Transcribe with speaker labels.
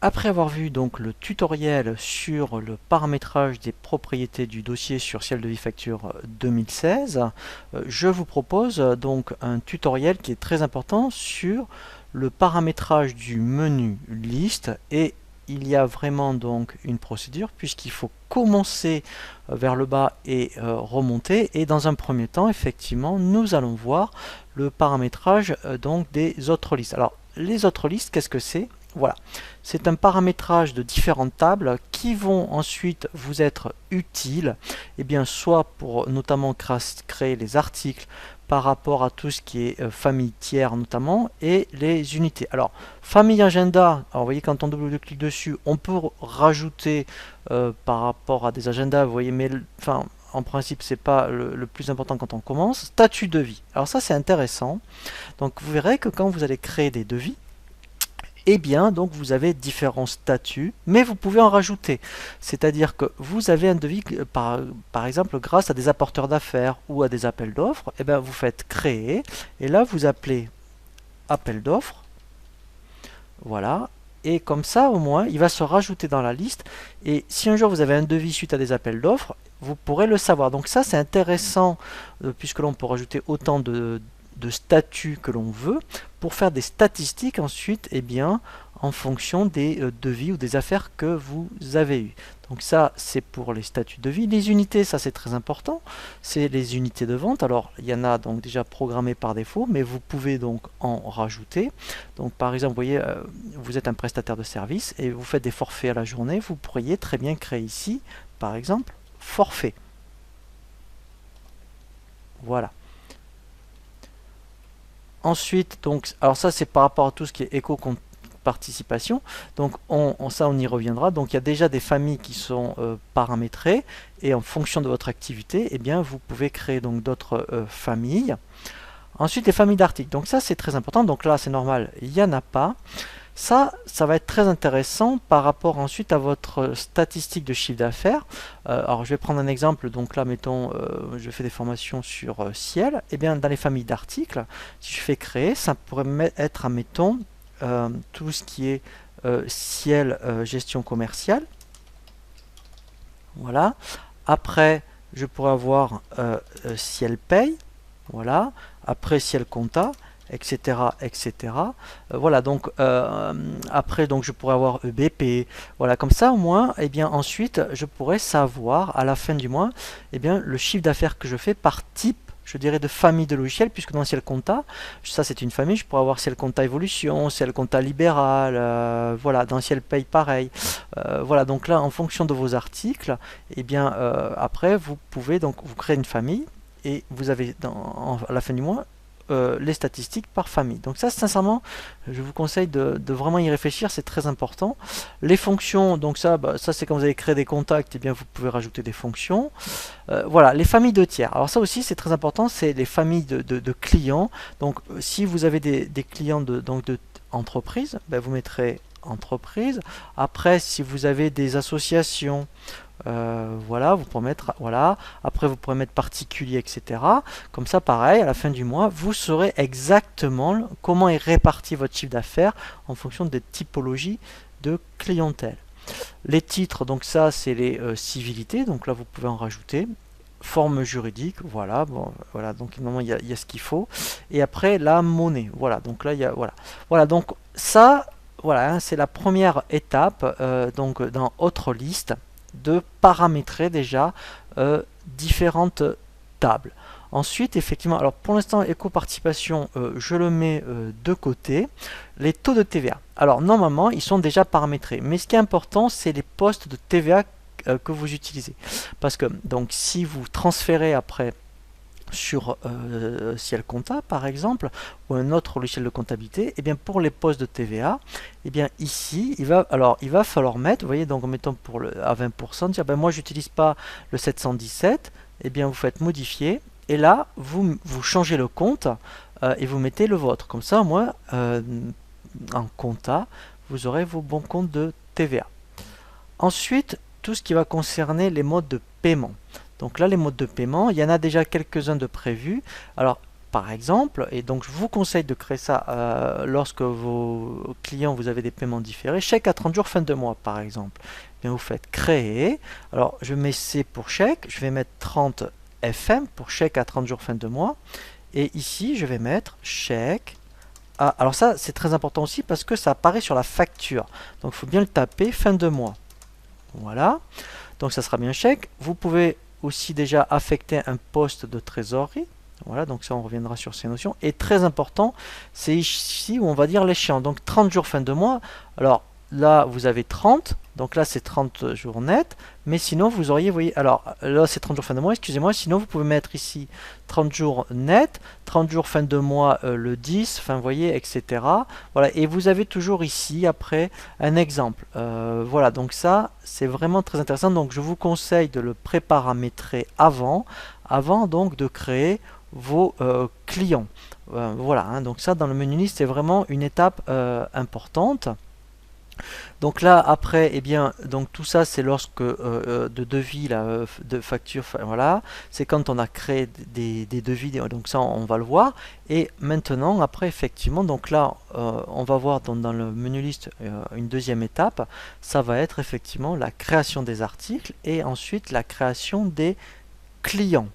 Speaker 1: Après avoir vu donc le tutoriel sur le paramétrage des propriétés du dossier sur Ciel de Vie Facture 2016, je vous propose donc un tutoriel qui est très important sur le paramétrage du menu liste, et il y a vraiment donc une procédure puisqu'il faut commencer vers le bas et remonter, et dans un premier temps effectivement nous allons voir le paramétrage donc des autres listes. Alors les autres listes, qu'est-ce que c'est? Voilà, c'est un paramétrage de différentes tables qui vont ensuite vous être utiles, et bien soit pour notamment créer les articles par rapport à tout ce qui est famille tiers notamment, et les unités. Alors famille agenda, alors vous voyez quand on double-clique dessus, on peut rajouter par rapport à des agendas, vous voyez, mais enfin en principe c'est pas le plus important quand on commence. Statut de vie, alors ça c'est intéressant. Donc vous verrez que quand vous allez créer des devis, eh bien, donc vous avez différents statuts, mais vous pouvez en rajouter. C'est-à-dire que vous avez un devis, par exemple, grâce à des apporteurs d'affaires ou à des appels d'offres, eh bien, vous faites créer, et là, vous appelez appel d'offres, voilà, et comme ça, au moins, il va se rajouter dans la liste, et si un jour vous avez un devis suite à des appels d'offres, vous pourrez le savoir. Donc ça, c'est intéressant, puisque l'on peut rajouter autant de statuts que l'on veut pour faire des statistiques ensuite, eh bien, en fonction des devis ou des affaires que vous avez eues. Donc ça, c'est pour les statuts de vie. Les unités, ça c'est très important, c'est les unités de vente. Alors il y en a donc déjà programmées par défaut, mais vous pouvez donc en rajouter. Donc par exemple, vous voyez, vous êtes un prestataire de service et vous faites des forfaits à la journée, vous pourriez très bien créer ici, par exemple, forfait. Voilà. Ensuite, donc, alors ça c'est par rapport à tout ce qui est éco-participation. Donc ça on y reviendra. Donc il y a déjà des familles qui sont paramétrées, et en fonction de votre activité, eh bien vous pouvez créer donc d'autres familles. Ensuite les familles d'articles. Donc ça c'est très important. Donc là c'est normal, il n'y en a pas. Ça va être très intéressant par rapport ensuite à votre statistique de chiffre d'affaires. Alors je vais prendre un exemple, donc là mettons, je fais des formations sur Ciel, et bien dans les familles d'articles, si je fais créer, ça pourrait être, admettons, tout ce qui est Ciel gestion commerciale. Voilà. Après, je pourrais avoir Ciel paye. Voilà. Après Ciel compta, etc., etc. Voilà, donc après donc je pourrais avoir EBP. Voilà, comme ça au moins, et bien ensuite je pourrais savoir à la fin du mois, et bien le chiffre d'affaires que je fais par type, je dirais, de famille de logiciels, puisque dans Ciel Compta, ça c'est une famille, je pourrais avoir Ciel Compta Évolution, Ciel Compta Libéral, voilà, dans Ciel Paye pareil. Voilà, donc là en fonction de vos articles, et bien après vous pouvez donc vous créer une famille, et vous avez à la fin du mois les statistiques par famille. Donc ça, sincèrement, je vous conseille de vraiment y réfléchir, c'est très important. Les fonctions, donc ça, ça c'est quand vous avez créé des contacts, et bien vous pouvez rajouter des fonctions. Voilà, les familles de tiers. Alors ça aussi, c'est très important, c'est les familles de clients. Donc si vous avez des clients de entreprise, ben, vous mettrez entreprise. Après, si vous avez des associations, voilà, vous pourrez mettre, voilà. Après, vous pourrez mettre particulier, etc. Comme ça, pareil, à la fin du mois, vous saurez exactement comment est réparti votre chiffre d'affaires en fonction des typologies de clientèle. Les titres, donc ça, c'est les civilités. Donc là, vous pouvez en rajouter. Forme juridique, voilà, bon, voilà, donc normalement il y a ce qu'il faut. Et après la monnaie, voilà, donc là il y a, voilà, voilà, donc ça, voilà, hein, c'est la première étape, donc dans autre liste, de paramétrer déjà différentes tables. Ensuite, effectivement, alors pour l'instant, éco-participation, je le mets de côté. Les taux de TVA. Alors normalement, ils sont déjà paramétrés, mais ce qui est important, c'est les postes de TVA que vous utilisez. Parce que donc si vous transférez après sur Ciel Compta par exemple, ou un autre logiciel de comptabilité, et bien pour les postes de TVA, et bien ici il va falloir mettre, vous voyez, donc mettons pour à 20%, dire ben moi j'utilise pas le 717, et bien vous faites modifier, et là vous changez le compte et vous mettez le vôtre, comme ça au moins en compta vous aurez vos bons comptes de TVA. Ensuite, tout ce qui va concerner les modes de paiement. Donc là, les modes de paiement, il y en a déjà quelques-uns de prévus. Alors, par exemple, et donc je vous conseille de créer ça lorsque vos clients, vous avez des paiements différés, chèque à 30 jours fin de mois par exemple. Bien, vous faites créer, alors je mets C pour chèque, je vais mettre 30 FM pour chèque à 30 jours fin de mois, et ici je vais mettre chèque à, alors ça c'est très important aussi parce que ça apparaît sur la facture, donc il faut bien le taper fin de mois. Voilà, donc ça sera bien chèque. Vous pouvez aussi déjà affecter un poste de trésorerie. Voilà, donc ça on reviendra sur ces notions. Et très important, c'est ici où on va dire l'échéance. Donc 30 jours fin de mois. Alors là vous avez 30, donc là c'est 30 jours net. Mais sinon vous auriez, vous voyez, alors là c'est 30 jours fin de mois, excusez-moi. Sinon vous pouvez mettre ici 30 jours net, 30 jours fin de mois le 10, enfin vous voyez, etc. Voilà, et vous avez toujours ici après un exemple. Voilà, donc ça c'est vraiment très intéressant. Donc je vous conseille de le préparamétrer avant donc de créer vos clients. Voilà, hein, donc ça dans le menu liste c'est vraiment une étape importante. Donc là après, eh bien, donc tout ça c'est lorsque de devis, là, de facture, voilà, c'est quand on a créé des devis, donc ça on va le voir. Et maintenant après effectivement, donc là on va voir dans le menu liste une deuxième étape, ça va être effectivement la création des articles et ensuite la création des clients.